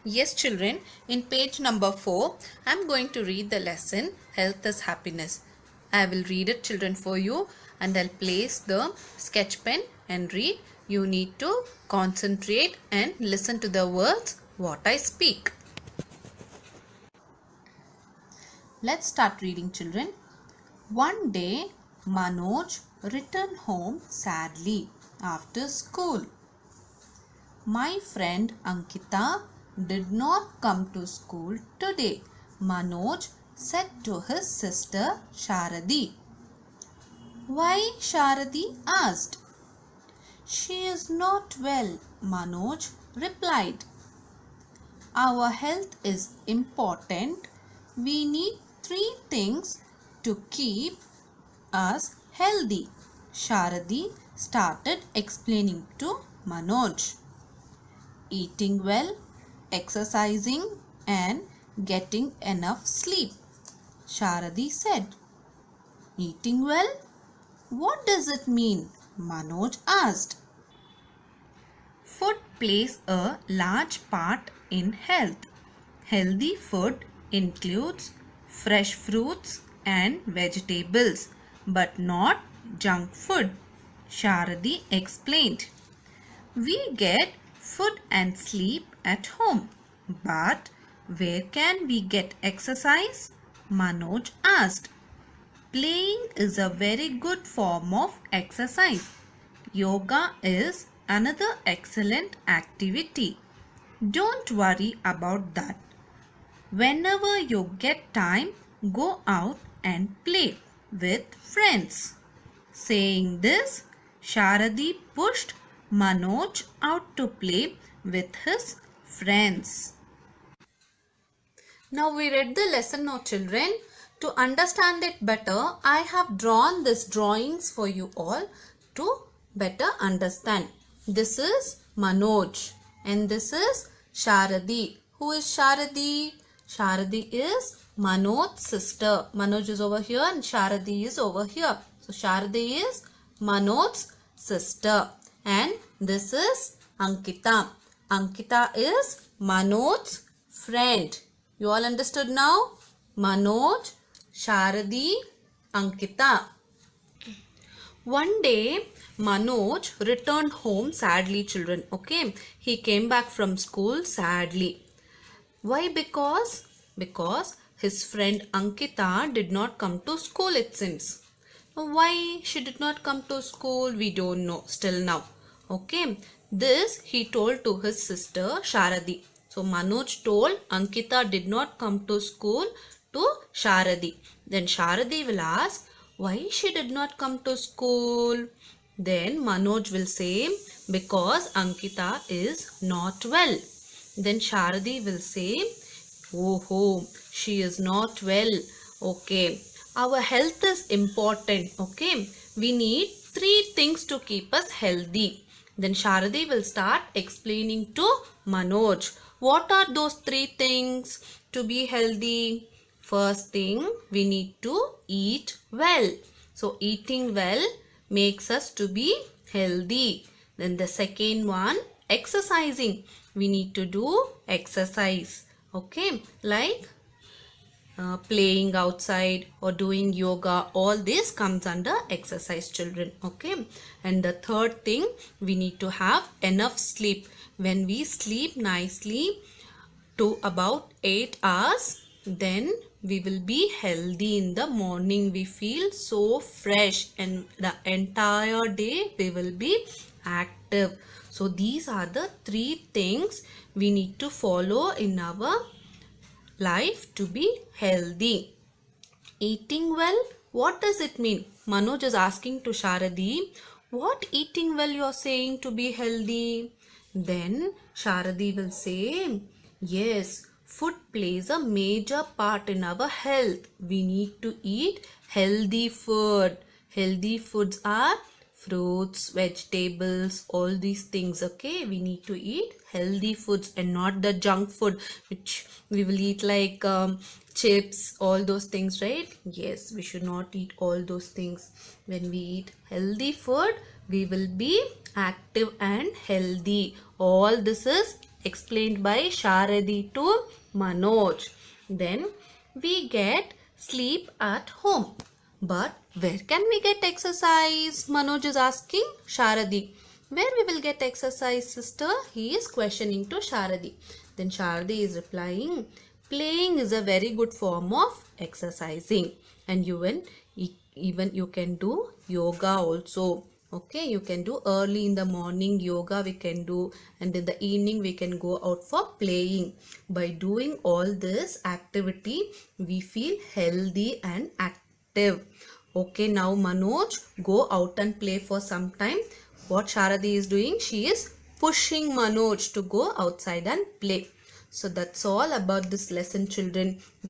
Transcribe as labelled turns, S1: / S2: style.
S1: Yes, children, in page number 4, I am going to read the lesson Health is Happiness. I will read it, children, for you, and I'll place the sketch pen and read. You need to concentrate and listen to the words what I speak. Let's start reading, children. One day, Manoj returned home sadly after school. My friend Ankita did not come to school today, Manoj said to his sister Sharadi. Why? Sharadi asked. She is not well, Manoj replied. Our health is important. We need three things to keep us healthy. Sharadi started explaining to Manoj. Eating well, exercising and getting enough sleep. Sharadi said. Eating well? What does it mean? Manoj asked. Food plays a large part in health. Healthy food includes fresh fruits and vegetables, but not junk food. Sharadi explained. We get food and sleep at home. But where can we get exercise? Manoj asked. Playing is a very good form of exercise. Yoga is another excellent activity. Don't worry about that. Whenever you get time, go out and play with friends. Saying this, Sharadi pushed Manoj out to play with his friends. Now we read the lesson now, children. To understand it better, I have drawn these drawings for you all to better understand. This is Manoj and this is Sharadi. Who is Sharadi? Sharadi is Manoj's sister. Manoj is over here and Sharadi is over here. So Sharadi is Manoj's sister and this is Ankita. Ankita is Manoj's friend. You all understood now? Manoj, Sharadi, Ankita. One day, Manoj returned home sadly, children. Okay, he came back from school sadly. Why? Because his friend Ankita did not come to school, it seems. Why she did not come to school, we don't know still now. Okay, this he told to his sister Sharadi. So Manoj told Ankita did not come to school to Sharadi. Then Sharadi will ask, why she did not come to school? Then Manoj will say, because Ankita is not well. Then Sharadi will say, oh, she is not well. Okay, our health is important. Okay, we need three things to keep us healthy. Then Sharadi will start explaining to Manoj. What are those three things to be healthy? First thing, we need to eat well. So eating well makes us to be healthy. Then the second one, exercising. We need to do exercise. Okay, like playing outside or doing yoga, all this comes under exercise, children. Okay, and the third thing, we need to have enough sleep. When we sleep nicely to about 8 hours, then we will be healthy in the morning. We feel so fresh and the entire day we will be active. So these are the three things we need to follow in our life to be healthy. Eating well, what does it mean? Manoj is asking to Sharadi, what eating well you are saying to be healthy? Then Sharadi will say, yes, food plays a major part in our health. We need to eat healthy food. Healthy foods are fruits, vegetables, all these things. Okay, we need to eat healthy foods and not the junk food which we will eat, like chips, all those things, right? Yes, we should not eat all those things. When we eat healthy food, we will be active and healthy. All this is explained by Sharadi to Manoj. Then we get sleep at home. But where can we get exercise? Manoj is asking Sharadi. Where we will get exercise, sister? He is questioning to Sharadi. Then Sharadi is replying, playing is a very good form of exercising. And even you can do yoga also. Okay, you can do early in the morning yoga we can do, and in the evening we can go out for playing. By doing all this activity, we feel healthy and active. Okay, now Manoj, go out and play for some time. What Sharadi is doing, she is pushing Manoj to go outside and play. So that's all about this lesson, children.